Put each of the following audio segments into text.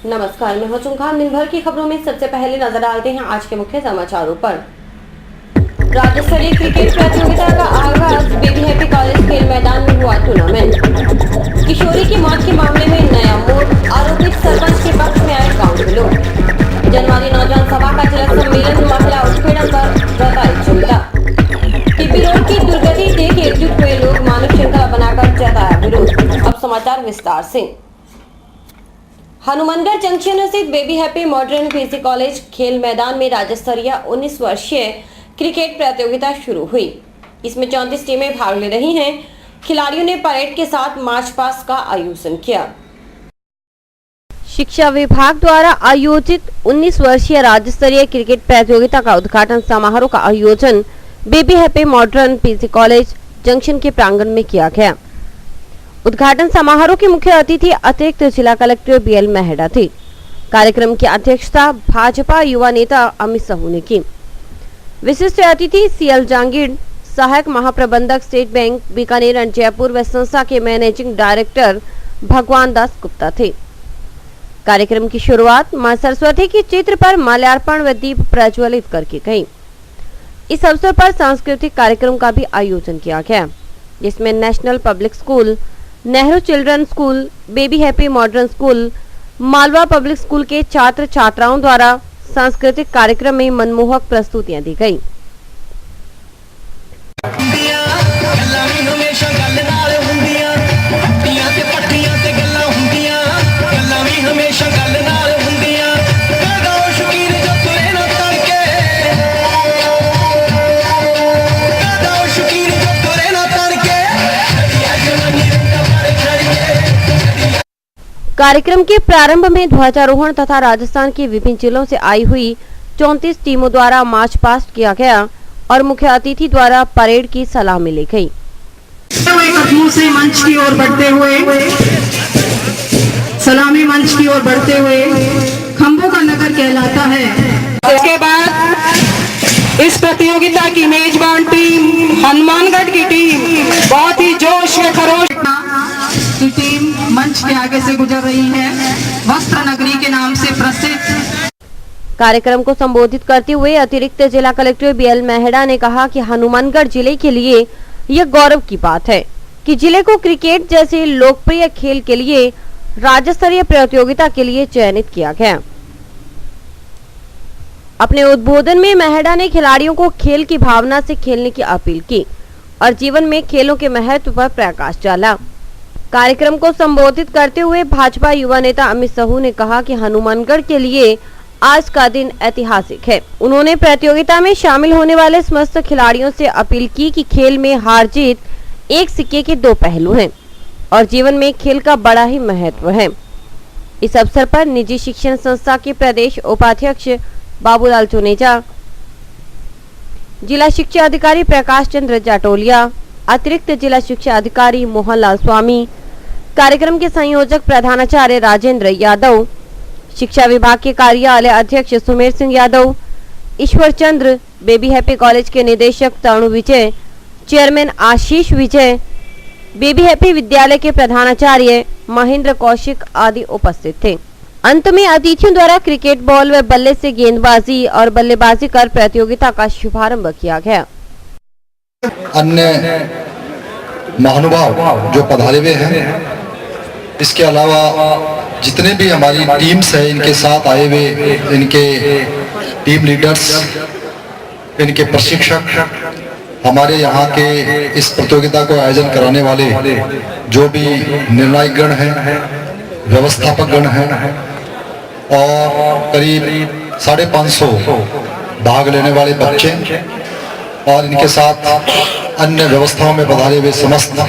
नमस्कार, मैं हूं खान। दिन भर की खबरों में सबसे पहले नजर डालते हैं आज के मुख्य समाचारों पर। राज्य स्तरीय क्रिकेट प्रतियोगिता का आगाज। बेबी हैप्पी कॉलेज खेल मैदान में हुआ टूर्नामेंट। किशोरी की मौत के मामले में नया मोड़। आरोपित सरपंच के पक्ष में आए गांव के लोग। जनवादी नौजवान सभा का जिला सम्मेलन। महिला उत्पीड़न पर जताई चिंता। टीपी रोड की दुर्गति देख एकजुट हुए लोग। मानव श्रृंखला बनाकर जताया विरोध। अब समाचार विस्तार से। हनुमानगढ़ जंक्शन स्थित baby happy modern PC college खेल मैदान में राज्य स्तरीय 19 वर्षीय क्रिकेट प्रतियोगिता शुरू हुई। इसमें 34 टीमें भाग ले रही हैं। खिलाड़ियों ने परेड के साथ मार्च पास्ट का आयोजन किया। शिक्षा विभाग द्वारा आयोजित 19 वर्षीय राज्य स्तरीय क्रिकेट प्रतियोगिता का उद्घाटन समारोह का आयोजन baby happy modern PC college junction के प्रांगण में किया गया। उद्घाटन समारोह के मुख्य अतिथि अतिरिक्त जिला कलेक्टर BL मेहड़ा थे। कार्यक्रम की अध्यक्षता भाजपा युवा नेता अमित साहू ने की। विशिष्ट अतिथि CL जांगीर, सहायक महाप्रबंधक state bank Bikaner and Jaipur व संस्था के मैनेजिंग डायरेक्टर भगवान दास गुप्ता थे। कार्यक्रम की शुरुआत मां सरस्वती के चित्र पर माल्यार्पण व दीप प्रज्वलित करके गई। इस अवसर पर सांस्कृतिक कार्यक्रम का भी आयोजन किया गया, जिसमें national public school, Nehru children school, baby happy modern school, Malwa public school के छात्र छात्राओं द्वारा सांस्कृतिक कार्यक्रम में मनमोहक प्रस्तुतियां दी गई। कार्यक्रम के प्रारंभ में ध्वजारोहण तथा राजस्थान के विभिन्न जिलों से आई हुई 34 टीमों द्वारा मार्च पास्ट किया गया और मुख्य अतिथि द्वारा परेड की सलामी ली गई। कदमों से मंच की ओर बढ़ते हुए, सलामी मंच की ओर बढ़ते हुए खंभों का नगर कहलाता है। इसके बाद इस प्रतियोगिता की मेजबान टीम हनुमानगढ़ की टीम बहुत ही जोश व खरोश की टीम मंच के आगे से गुजर रही है। वस्त्र नगरी के नाम से प्रसिद्ध। कार्यक्रम को संबोधित करते हुए अतिरिक्त जिला कलेक्टर BL मेहड़ा ने कहा कि हनुमानगढ़ जिले के लिए यह गौरव की बात है कि जिले को क्रिकेट जैसे लोकप्रिय खेल के लिए राज्य स्तरीय प्रतियोगिता के लिए चयनित किया गया। अपने उद्बोधन में मेहड़ा ने खिलाड़ियों को खेल की भावना से खेलने की अपील की और जीवन में खेलों के महत्व पर प्रकाश डाला। कार्यक्रम को संबोधित करते हुए भाजपा युवा नेता अमित साहू ने कहा कि हनुमानगढ़ के लिए आज का दिन ऐतिहासिक है। उन्होंने प्रतियोगिता में शामिल होने वाले समस्त खिलाड़ियों से अपील की कि खेल में हार जीत एक सिक्के के दो पहलू हैं और जीवन में खेल का बड़ा ही महत्व है। इस अवसर पर निजी शिक्षण संस्था के प्रदेश उपाध्यक्ष बाबूलाल चुनेजा, जिला शिक्षा अधिकारी प्रकाश चंद्र जाटोलिया, अतिरिक्त जिला शिक्षा अधिकारी मोहनलाल स्वामी, कार्यक्रम के संयोजक प्रधानाचार्य राजेंद्र यादव, शिक्षा विभाग के कार्यालय अध्यक्ष Sumer Singh Yadav, Ishwar Chandra, baby happy college के निदेशक तनु विजय, चेयरमैन आशीष विजय, बेबी हैप्पी विद्यालय के प्रधानाचार्य महेंद्र कौशिक आदि उपस्थित थे। अंत में अतिथियों द्वारा क्रिकेट बॉल व बल्ले से गेंदबाजी और बल्लेबाजी कर प्रतियोगिता का शुभारंभ किया गया। अन्य महानुभाव जो पधारे हुए हैं, इसके अलावा जितने भी हमारी टीम्स है, इनके साथ आए हुए इनके टीम लीडर्स, इनके प्रशिक्षक, हमारे यहाँ के इस प्रतियोगिता को आयोजन कराने वाले जो भी निर्णायक गण हैं, व्यवस्थापक गण हैं और करीब 550 भाग लेने वाले बच्चे और इनके साथ अन्य व्यवस्थाओं में पधारे हुए समस्त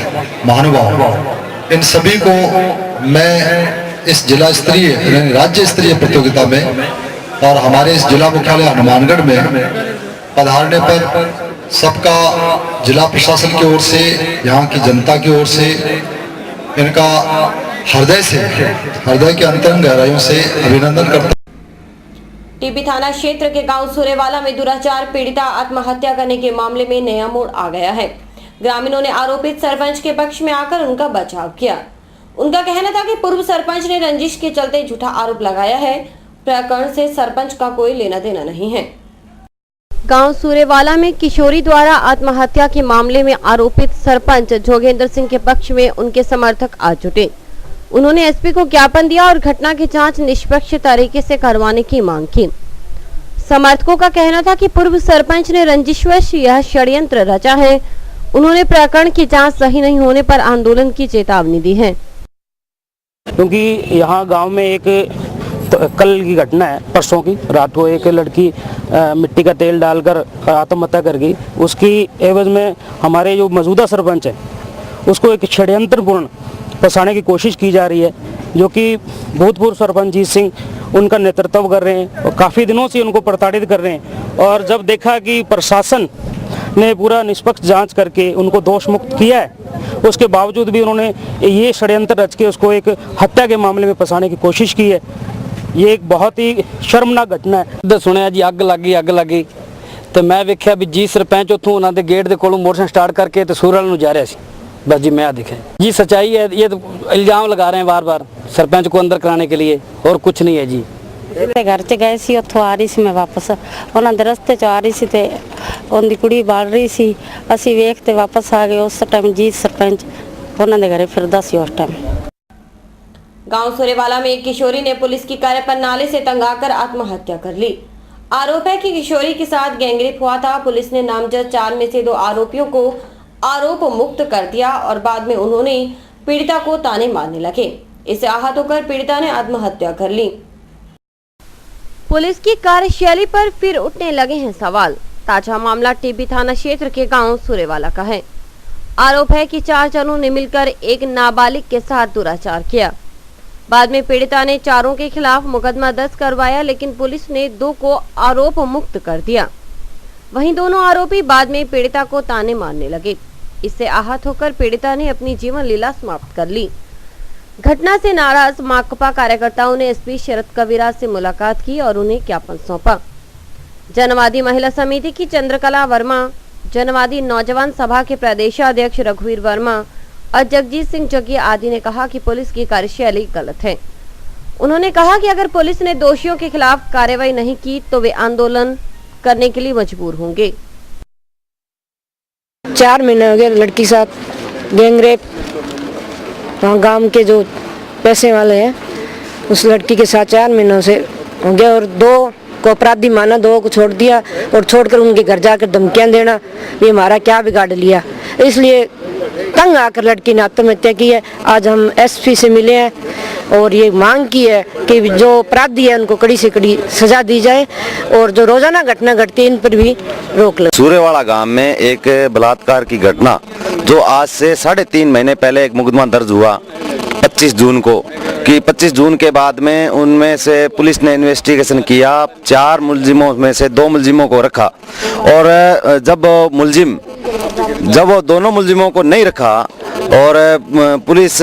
महानुभाव, इन सभी को मैं इस जिला स्तरीय राज्य स्तरीय प्रतियोगिता में और हमारे इस जिला मुख्यालय हनुमानगढ़ में पधारने पर सबका जिला प्रशासन की ओर से, यहाँ की जनता की ओर से इनका हृदय के अंतरंग गहराइयों से अभिनंदन करता। टीपी थाना क्षेत्र के गांव सूरेवाला में दुराचार पीड़िता आत्महत्या करने के मामले में नया मोड़ आ गया है। ग्रामीणों ने आरोपित सरपंच के पक्ष में आकर उनका बचाव किया। उनका कहना था कि पूर्व सरपंच ने रंजिश के चलते झूठा आरोप लगाया है। प्रकरण से सरपंच का कोई लेना देना नहीं है। गांव सूरेवाला में किशोरी द्वारा आत्महत्या के मामले में आरोपित सरपंच जोगेंद्र सिंह के पक्ष में उनके समर्थक आ जुटे। उन्होंने एसपी को ज्ञापन दिया और घटना की जांच निष्पक्ष तरीके से करवाने की मांग की। समर्थकों का कहना था कि पूर्व सरपंच ने रंजिशवश यह षड्यंत्र रचा है। उन्होंने प्रकरण की जांच सही नहीं होने पर आंदोलन की चेतावनी दी है। क्योंकि यहाँ गांव में एक कल की घटना है, परसों की रात को एक लड़की मिट्टी का तेल डालकर आत्महत्या कर गई। उसकी एवज में हमारे जो मौजूदा सरपंच है उसको एक षड्यंत्रपूर्ण फंसाने की कोशिश की जा रही है, जो कि भूतपूर्व सरपंच जीत सिंह उनका नेतृत्व कर रहे हैं और काफ़ी दिनों से उनको प्रताड़ित कर रहे हैं। और जब देखा कि प्रशासन ने पूरा निष्पक्ष जांच करके उनको दोष मुक्त किया है, उसके बावजूद भी उन्होंने ये षड्यंत्र रच के उसको एक हत्या के मामले में फंसाने की कोशिश की है। ये एक बहुत ही शर्मनाक घटना है। सुनिया जी अग लगी तो मैं वेख्या भी जी सरपंच उतों उन्होंने गेट के कोलों मोटरसाइकिल स्टार्ट करके तो सूरल नूं जा रहा सी। बस जी मैं दिखे जी सच्चाई है, ये तो इल्जाम लगा रहे हैं बार बार सरपंच को अंदर कराने के लिए, और कुछ नहीं है जी। घर च गए सी, उत्थों आ रही सी मैं वापस, उन्होंने रस्ते च आ रही सी ते उनकी कुड़ी बाल रही सी, असी वेख ते वापस आ गए। उस टाइम जीत सरपंच उन्होंने घरे फिरदा सी उस टाइम। गांव सूरेवाला में एक किशोरी ने पुलिस की कार पर नाले से तंगाकर आत्महत्या कर ली। आरोप है कि किशोरी के साथ गैंगरेप हुआ था। पुलिस ने नामजद 4 में से 2 आरोपियों को आरोप मुक्त कर दिया और बाद में उन्होंने पीड़िता को ताने मारने लगे। इससे आहत होकर पीड़िता ने आत्महत्या कर ली। पुलिस की कार्यशैली पर फिर उठने लगे हैं सवाल। ताजा मामला टीबी थाना क्षेत्र के गांव सूरेवाला का है। आरोप है कि 4 जनों ने मिलकर एक नाबालिग के साथ दुराचार किया। बाद में पीड़िता ने चारों के खिलाफ मुकदमा दर्ज करवाया, लेकिन पुलिस ने 2 को आरोप मुक्त कर दिया। वहीं दोनों आरोपी बाद में पीड़िता को ताने मारने लगे। इससे आहत होकर पीड़िता ने अपनी जीवन लीला समाप्त कर ली। घटना से नाराज माकपा कार्यकर्ताओं ने एसपी शरद कविराज से मुलाकात की और उन्हें ज्ञापन सौंपा। जनवादी महिला समिति की चंद्रकला वर्मा, जनवादी नौजवान सभा के प्रदेशाध्यक्ष रघुवीर वर्मा और जगजीत सिंह जग्गी आदि ने कहा कि पुलिस की कार्यशैली गलत है। उन्होंने कहा कि अगर पुलिस ने दोषियों के खिलाफ कार्रवाई नहीं की तो वे आंदोलन करने के लिए मजबूर होंगे। 4 महीने हो गए लड़की साथ गैंगरेप, वहाँ गांव के जो पैसे वाले हैं उस लड़की के साथ 4 महीनों से हो गया और 2 को अपराधी माना, 2 को छोड़ दिया और छोड़कर उनके घर जाकर धमकियां देना, ये हमारा क्या बिगाड़ लिया। इसलिए तंग आकर लड़की ने आत्महत्या की है। आज हम एसपी से मिले हैं और ये मांग की है कि जो अपराधी है उनको कड़ी से कड़ी सजा दी जाए और जो रोजाना घटना घटती है इन पर भी रोक लगे। सूरेवाला गांव में एक बलात्कार की घटना जो आज से 3.5 महीने पहले एक मुकदमा दर्ज हुआ 25 जून को, कि 25 जून के बाद में उनमें से पुलिस ने इन्वेस्टिगेशन किया। 4 मुलजिमों में से 2 मुलजिमों को रखा और जब वो दोनों मुलजिमों को नहीं रखा और पुलिस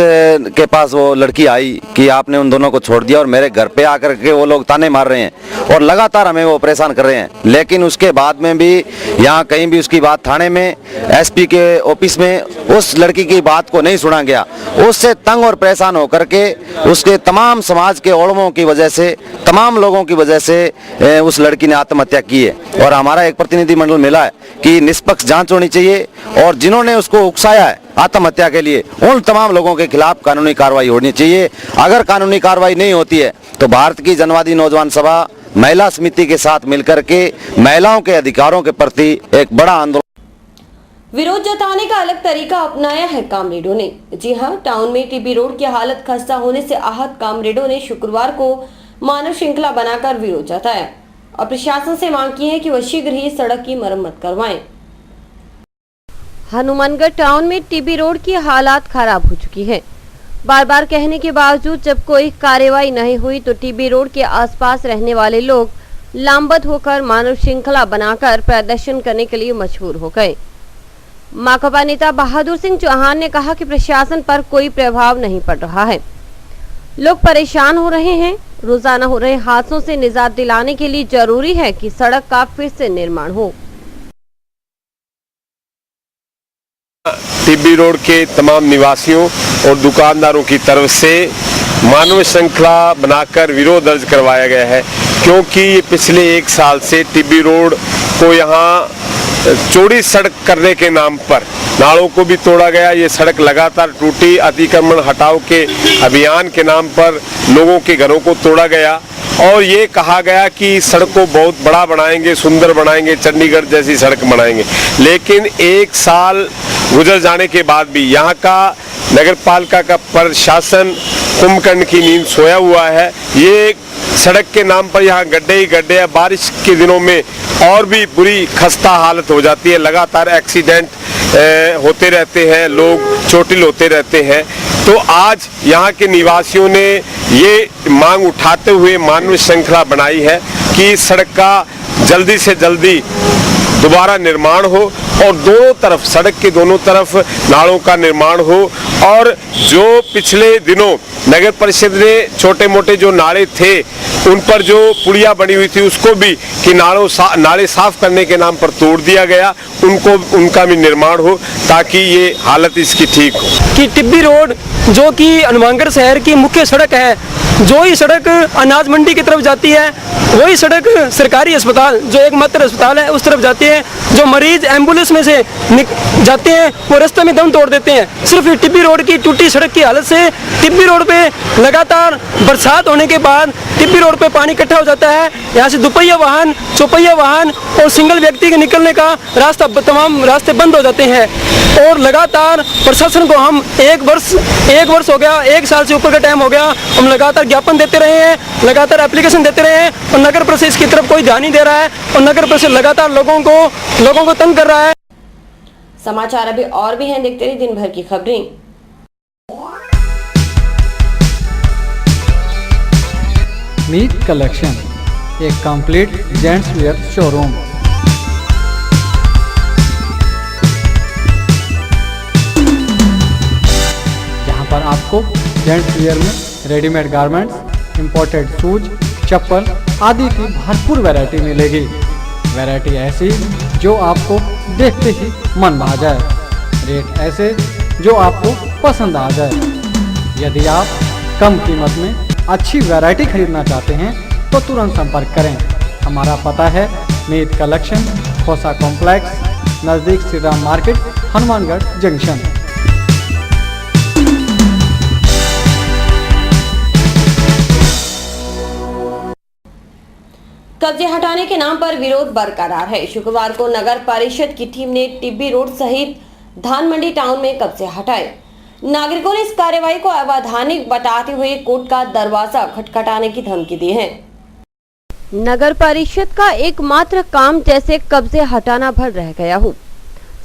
के पास वो लड़की आई कि आपने उन दोनों को छोड़ दिया और मेरे घर पे आकर के वो लोग ताने मार रहे हैं और लगातार हमें वो परेशान कर रहे हैं। लेकिन उसके बाद में भी यहाँ कहीं भी उसकी बात थाने में, एसपी के ऑफिस में उस लड़की की बात को नहीं सुना गया। उससे तंग और परेशान होकर के उसके तमाम समाज के ओलमों की वजह से, तमाम लोगों की वजह से उस लड़की ने आत्महत्या की है। और हमारा एक प्रतिनिधिमंडल मिला है कि निष्पक्ष जांच होनी चाहिए और जिन्होंने उसको उकसाया है आत्महत्या के लिए उन तमाम लोगों के खिलाफ कानूनी कार्रवाई होनी चाहिए। अगर कानूनी कार्रवाई नहीं होती है तो भारत की जनवादी नौजवान सभा महिला समिति के साथ मिलकर के महिलाओं के अधिकारों के प्रति एक बड़ा आंदोलन। विरोध जताने का अलग तरीका अपनाया है कामरेडों ने। जी हां, टाउन में टीबी रोड की हालत खस्ता होने से आहत कामरेडों ने शुक्रवार को मानव श्रृंखला बनाकर विरोध जताया और प्रशासन से मांग की है कि वह शीघ्र ही सड़क की मरम्मत करवाएं। हनुमानगढ़ टाउन में टीबी रोड की हालत खराब हो चुकी है। बार बार कहने के बावजूद जब कोई कार्रवाई नहीं हुई तो टीबी रोड के आसपास रहने वाले लोग लामबंद होकर मानव श्रृंखला बनाकर प्रदर्शन करने के लिए मजबूर हो गए। माकपा नेता बहादुर सिंह चौहान ने कहा कि प्रशासन पर कोई प्रभाव नहीं पड़ रहा है, लोग परेशान हो रहे हैं। रोजाना हो रहे हादसों से निजात दिलाने के लिए जरूरी है कि सड़क का फिर से निर्माण हो। टिब्बी रोड के तमाम निवासियों और दुकानदारों की तरफ से मानव श्रृंखला बनाकर विरोध दर्ज करवाया गया है, क्योंकि ये पिछले 1 साल से टिब्बी रोड को यहाँ चौड़ी सड़क करने के नाम पर नालों को भी तोड़ा गया। ये सड़क लगातार टूटी, अतिक्रमण हटाओ के अभियान के नाम पर लोगों के घरों को तोड़ा गया और ये कहा गया कि सड़क को बहुत बड़ा बनाएंगे, सुंदर बनाएंगे, चंडीगढ़ जैसी सड़क बनाएंगे। लेकिन 1 साल गुजर जाने के बाद भी यहाँ का नगर पालिका का प्रशासन कुंभकर्ण की नींद सोया हुआ है। ये सड़क के नाम पर यहाँ गड्ढे ही गड्ढे हैं। बारिश के दिनों में और भी बुरी खस्ता हालत हो जाती है, लगातार एक्सीडेंट होते रहते हैं, लोग चोटिल होते रहते हैं। तो आज यहाँ के निवासियों ने ये मांग उठाते हुए मानव श्रृंखला बनाई है कि सड़क का जल्दी से जल्दी दोबारा निर्माण हो और दोनों तरफ, सड़क के दोनों तरफ नालों का निर्माण हो। और जो पिछले दिनों नगर परिषद ने छोटे मोटे जो नाले थे उन पर जो पुलिया बनी हुई थी उसको भी कि नाले साफ करने के नाम पर तोड़ दिया गया, उनका भी निर्माण हो ताकि ये हालत इसकी ठीक हो। कि टिब्बी रोड जो कि हनुमानगढ़ शहर की मुख्य सड़क है, जो ही सड़क अनाज मंडी की तरफ जाती है, वही सड़क सरकारी अस्पताल जो एकमात्र अस्पताल है उस तरफ जाती है। जो मरीज एम्बुलेंस में से जाते हैं वो रास्ते में दम तोड़ देते हैं। सिर्फ टिब्बी रोड की टूटी सड़क की हालत से टिब्बी रोड पे लगातार बरसात होने के बाद टिब्बी रोड पे पानी इकट्ठा हो जाता है। यहाँ से दुपहिया वाहन, चौपहिया वाहन और सिंगल व्यक्ति के निकलने का रास्ता, तमाम रास्ते बंद हो जाते हैं। और लगातार प्रशासन को हम एक वर्ष हो गया, 1 साल से ऊपर का टाइम हो गया, हम लगातार ज्ञापन देते रहे हैं, लगातार एप्लीकेशन देते रहे हैं और नगर परिषद इसकी तरफ कोई ध्यान नहीं दे रहा है और नगर परिषद लगातार लोगों को तंग कर रहा है। समाचार अभी और भी हैं, देखते रहिए दिन भर की खबरें। मीत कलेक्शन, एक कंप्लीट जेंट्स वेयर शोरूम। जहां पर आपको जेंट्स वेयर में रेडीमेड गारमेंट्स, इंपोर्टेड शूज, चप्पल आदि की भरपूर वैरायटी मिलेगी। वैरायटी ऐसी जो आपको देखते ही मन भा जाए, रेट ऐसे जो आपको पसंद आ जाए। यदि आप कम कीमत में अच्छी वैरायटी खरीदना चाहते हैं तो तुरंत संपर्क करें। हमारा पता है मीत कलेक्शन, खोसा कॉम्प्लेक्स, नज़दीक श्री राम मार्केट, हनुमानगढ़ जंक्शन। कब्जे हटाने के नाम पर विरोध बरकरार है। शुक्रवार को नगर परिषद की टीम ने टिब्बी रोड सहित धान मंडी टाउन में कब्जे हटाए। नागरिकों ने इस कार्यवाही को अवैधानिक बताते हुए कोर्ट का दरवाजा खटखटाने की धमकी दी है। नगर परिषद का एकमात्र काम जैसे कब्जे हटाना भर रह गया हो।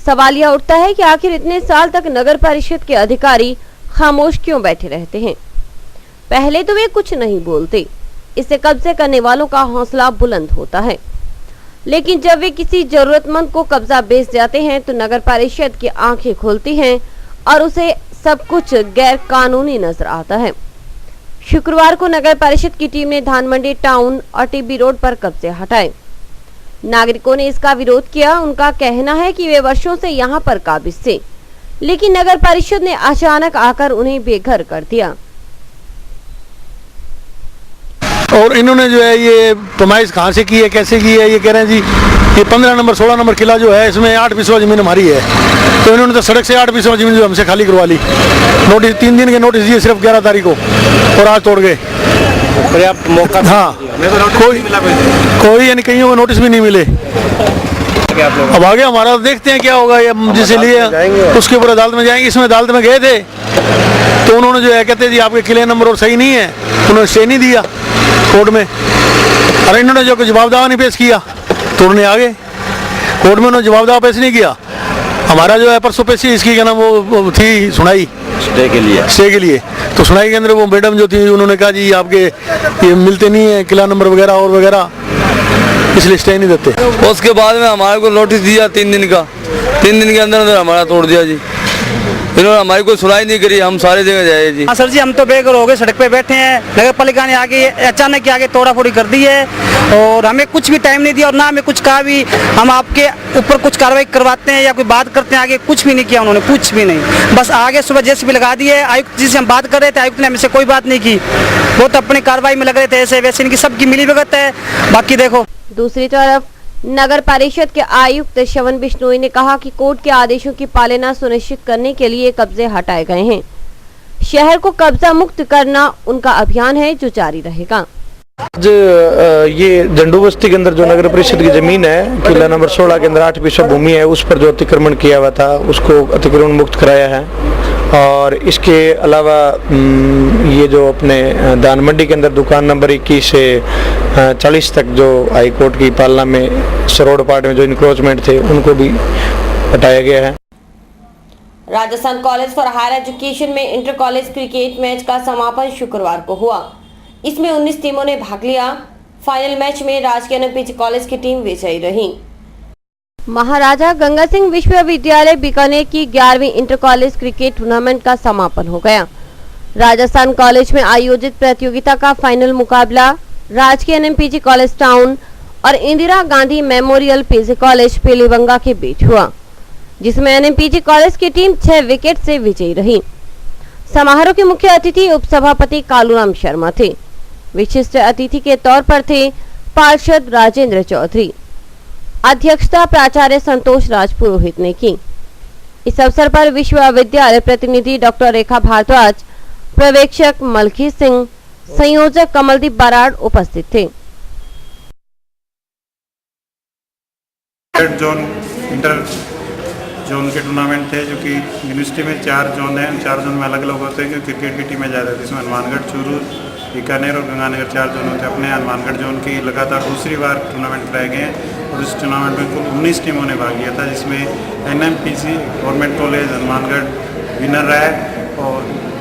सवाल यह उठता है कि आखिर इतने साल तक नगर परिषद के अधिकारी खामोश क्यों बैठे रहते हैं। पहले तो वे कुछ नहीं बोलते, इससे कब्जे करने वालों का हौसला बुलंद होता है, लेकिन जब वे किसी जरूरतमंद को कब्जा बेच जाते हैं तो नगर परिषद की आंखें खुलती हैं और उसे सब कुछ गैर कानूनी नजर आता है। शुक्रवार को नगर परिषद की टीम ने धान मंडी टाउन और टिब्बी रोड पर कब्जे हटाए। नागरिकों ने इसका विरोध किया। उनका कहना है कि वे वर्षों से यहाँ पर काबिज थे, लेकिन नगर परिषद ने अचानक आकर उन्हें बेघर कर दिया। और इन्होंने जो है ये पैमाइश कहाँ से की है, कैसे की है, ये कह रहे हैं जी ये 15 नंबर 16 नंबर किला जो है इसमें 8 बीसवा जमीन हमारी है। तो इन्होंने तो सड़क से 8 बीसवा जमीन जो हमसे खाली करवा ली। नोटिस 3 दिन के नोटिस दिए सिर्फ 11 तारीख को और आज तोड़ गए। पर्याप्त मौका, हाँ कोई यानी कहीं को नोटिस भी नहीं मिले। अब आगे हमारा देखते हैं क्या होगा। ये जिसे लिए उसके ऊपर अदालत में जाएंगे। इसमें अदालत में गए थे तो उन्होंने जो है कहते जी आपके किले नंबर और सही नहीं है, उन्होंने स्टे नहीं दिया कोर्ट में। अरे इन्होंने जो जवाब दावा नहीं पेश किया तोड़ने आ गए। कोर्ट में उन्होंने जवाब दावा पेश नहीं किया। हमारा जो है परसों पेशी इसकी क्या नाम वो थी सुनाई स्टे के लिए तो सुनाई के अंदर वो मैडम जो थी उन्होंने कहा जी आपके ये मिलते नहीं है किला नंबर वगैरह और वगैरह, इसलिए स्टे नहीं देते। उसके बाद में हमारे को नोटिस दिया 3 दिन का, 3 दिन के अंदर अंदर हमारा तोड़ दिया जी। इन्होंने हमारी कोई सुनाई नहीं करी, हम सारी जगह जाए जी। हाँ सर जी, हम तो बेघर हो गए, सड़क पे बैठे हैं। नगर पालिका ने आगे अचानक आगे तोड़ा फोड़ी कर दी है और हमें कुछ भी टाइम नहीं दिया और ना हमें कुछ कहा भी हम आपके ऊपर कुछ कार्रवाई करवाते हैं या कोई बात करते हैं। आगे कुछ भी नहीं किया उन्होंने, कुछ भी नहीं। बस आगे सुबह जेसीबी लगा दी है। आयुक्त जी से हम बात कर रहे थे, आयुक्त ने हमसे कोई बात नहीं की, वो तो अपनी कार्रवाई में लग रहे थे। ऐसे वैसे इनकी सबकी मिली भगत है। बाकी देखो, दूसरी तरफ नगर परिषद के आयुक्त श्रवण बिश्नोई ने कहा कि कोर्ट के आदेशों की पालना सुनिश्चित करने के लिए कब्जे हटाए गए हैं। शहर को कब्जा मुक्त करना उनका अभियान है जो जारी रहेगा। आज ये झंडू बस्ती के अंदर जो नगर परिषद की जमीन है, किला नंबर 16 के अंदर 8 बीसवा भूमि है, उस पर जो अतिक्रमण किया हुआ था उसको अतिक्रमण मुक्त कराया है। और इसके अलावा ये जो अपने दान मंडी के अंदर दुकान नंबर 21 से 40 तक जो हाई कोर्ट की पालना में सरोड़ पार्ट में जो इंक्रोचमेंट थे उनको भी हटाया गया है। Rajasthan college for higher education में इंटर कॉलेज क्रिकेट मैच का समापन शुक्रवार को हुआ। इसमें 19 टीमों ने भाग लिया। फाइनल मैच में राजकीय एनएमपीजी कॉलेज की टीम विजयी रही। महाराजा गंगा सिंह विश्वविद्यालय बीकानेर की 11वीं इंटर कॉलेज क्रिकेट टूर्नामेंट का समापन हो गया। राजस्थान कॉलेज में आयोजित प्रतियोगिता का फाइनल मुकाबला राजकीय एनएमपीजी कॉलेज टाउन और Indira Gandhi memorial PG college Pilibanga के बीच हुआ, जिसमें एनएमपीजी कॉलेज की टीम 6 विकेट से विजयी रही। समारोह के मुख्य अतिथि उपसभापति कालूराम शर्मा थे। विशिष्ट अतिथि के तौर पर थे पार्षद राजेंद्र चौधरी। अध्यक्षता प्राचार्य संतोष राजपुरोहित ने की। इस अवसर पर विश्वविद्यालय प्रतिनिधि डॉक्टर रेखा भारद्वाज, पर्यवेक्षक मलखी सिंह, संयोजक कमलदीप बराड़ उपस्थित थे। इंटर जोन के टूर्नामेंट थे, जो कि यूनिवर्सिटी में 4 जोन हैं। 4 जोन में अलग अलग होते हैं क्योंकि क्रिकेट की टीमें ज़्यादा थी। इसमें हनुमानगढ़, चूरू, बीकानेर और गंगानगर 4 जोन होते हैं। अपने हनुमानगढ़ जोन की लगातार दूसरी बार टूर्नामेंट कराए गए हैं और इस टूर्नामेंट में कुल 19 टीमों ने भाग लिया था, जिसमें एनएमपीसी गवर्नमेंट कॉलेज हनुमानगढ़ विनर रहा है और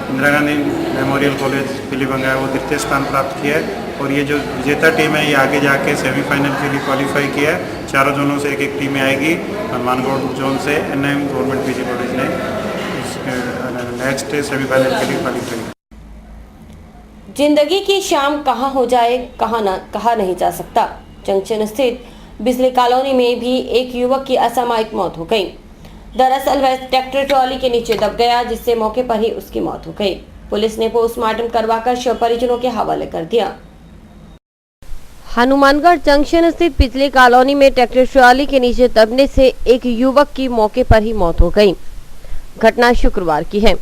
इंदिरा गांधी मेमोरियल कॉलेज पीलीबंगा है वो द्वितीय स्थान प्राप्त किया है। और ये जो विजेता टीम है ये आगे जाके सेमीफाइनल के लिए क्वालिफाई किया है। 4 जोनों से एक टीमें आएगी। हनुमानगढ़ जोन से एनएम गवर्नमेंट पीजी कॉलेज ने नेक्स्ट सेमीफाइनल के लिए क्वालिफाई। जिंदगी की शाम कहाँ हो जाए कहा नहीं जा सकता। जंक्शन स्थित बिजली कॉलोनी में भी एक युवक की असामयिक मौत हो गई। दरअसल वह ट्रैक्टर ट्रॉली के नीचे दब गया, जिससे मौके पर ही उसकी मौत हो गई। पुलिस ने पोस्टमार्टम करवाकर शव परिजनों के हवाले कर दिया। हनुमानगढ़ जंक्शन स्थित बिजली कॉलोनी में ट्रैक्टर ट्रॉली के नीचे दबने से एक युवक की मौके पर ही मौत हो गई। घटना शुक्रवार की है।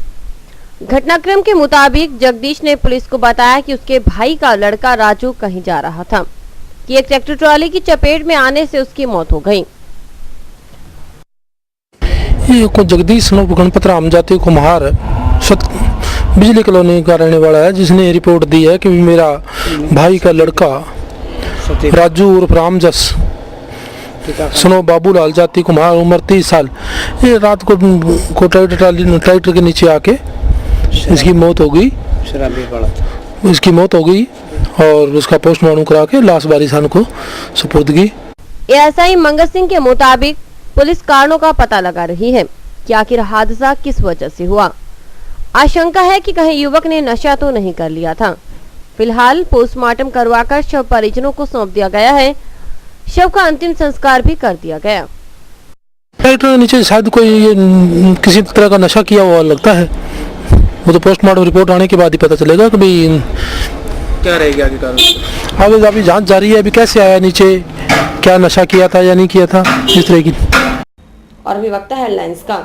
घटनाक्रम के मुताबिक जगदीश ने पुलिस को बताया कि उसके भाई का लड़का राजू कहीं जा रहा था कि एक ट्रैक्टर ट्रॉली की चपेट में आने से उसकी मौत हो गई। ये को जगदीश गणपत राम जाति कुम्हार बिजली कॉलोनी का रहने वाला है, जिसने रिपोर्ट दी है कि मेरा भाई का लड़का राजू उर्फ रामजस सुनो बाबूलाल जाति कुम्हार उम्र 30 साल, ये रात को ट्रैक्टर के नीचे आके इसकी मौत हो गई। इसकी मौत हो गई और उसका पोस्टमार्टम करा के लाश वारिसान को सुपुर्द की। एएसआई मंगत सिंह के मुताबिक पुलिस कारणों का पता लगा रही है कि आखिर हादसा किस वजह से हुआ। आशंका है कि कहीं युवक ने नशा तो नहीं कर लिया था। फिलहाल पोस्टमार्टम करवाकर शव परिजनों को सौंप दिया गया है। शव का अंतिम संस्कार भी कर दिया गया। ट्रैक्टर के नीचे शायद कोई किसी तरह का नशा किया हुआ लगता है। वो तो पोस्टमार्टम रिपोर्ट आने के बाद ही पता चलेगा कि भाई क्या रहेगी आगे कारण। आगे अभी जांच जारी है, अभी कैसे आया नीचे, क्या नशा किया था या नहीं किया था, इस तरह की। और अभी वक्त है हेडलाइंस का।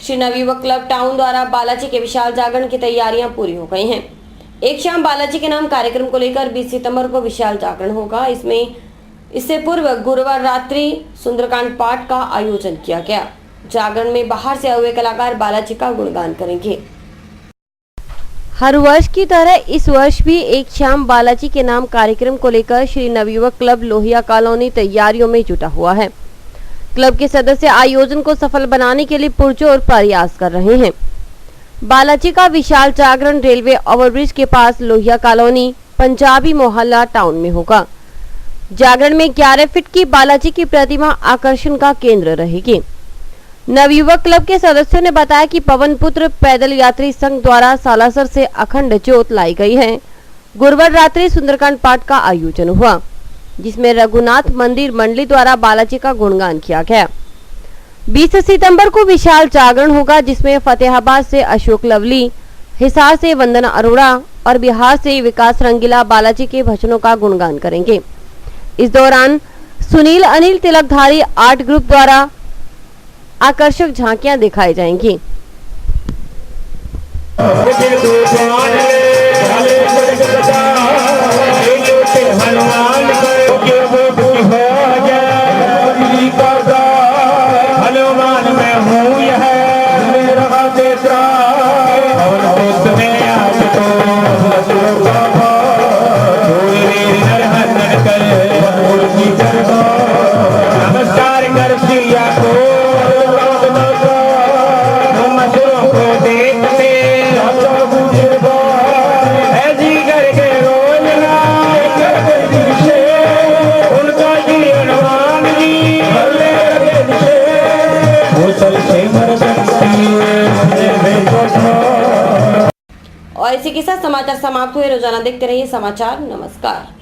श्री नवयुवक क्लब टाउन द्वारा बालाजी के विशाल जागरण की तैयारियां पूरी हो गई हैं। एक शाम बालाजी के नाम कार्यक्रम को लेकर 20 सितंबर को विशाल जागरण होगा। इससे पूर्व गुरुवार रात्रि सुंदरकांड पाठ का आयोजन किया गया। जागरण में बाहर से आए हुए कलाकार बालाजी का गुणगान करेंगे। हर वर्ष की तरह इस वर्ष भी एक शाम बालाजी के नाम कार्यक्रम को लेकर श्री नवयुवक क्लब लोहिया कॉलोनी तैयारियों में जुटा हुआ है। क्लब के सदस्य आयोजन को सफल बनाने के लिए पुरजोर प्रयास कर रहे हैं। बालाजी का विशाल जागरण रेलवे ओवरब्रिज के पास लोहिया कॉलोनी पंजाबी मोहल्ला टाउन में होगा। जागरण में 11 फीट की बालाजी की प्रतिमा आकर्षण का केंद्र रहेगी। नवयुवक क्लब के सदस्यों ने बताया कि पवन पुत्र पैदल यात्री संघ द्वारा सालासर से अखंड ज्योत लाई गई है। गुरुवार रात्रि सुंदरकांड पाठ का आयोजन हुआ, जिसमें रघुनाथ मंदिर मंडली द्वारा बालाजी का गुणगान किया गया। 20 सितंबर को विशाल जागरण होगा, जिसमें फतेहाबाद से अशोक लवली, हिसार से वंदना अरोड़ा और बिहार से विकास रंगीला बालाजी के भजनों का गुणगान करेंगे। इस दौरान सुनील अनिल तिलकधारी आर्ट ग्रुप द्वारा आकर्षक झांकियां दिखाई जाएंगी। और इसी के साथ समाचार समाप्त हुए। रोजाना देखते रहिए समाचार। नमस्कार।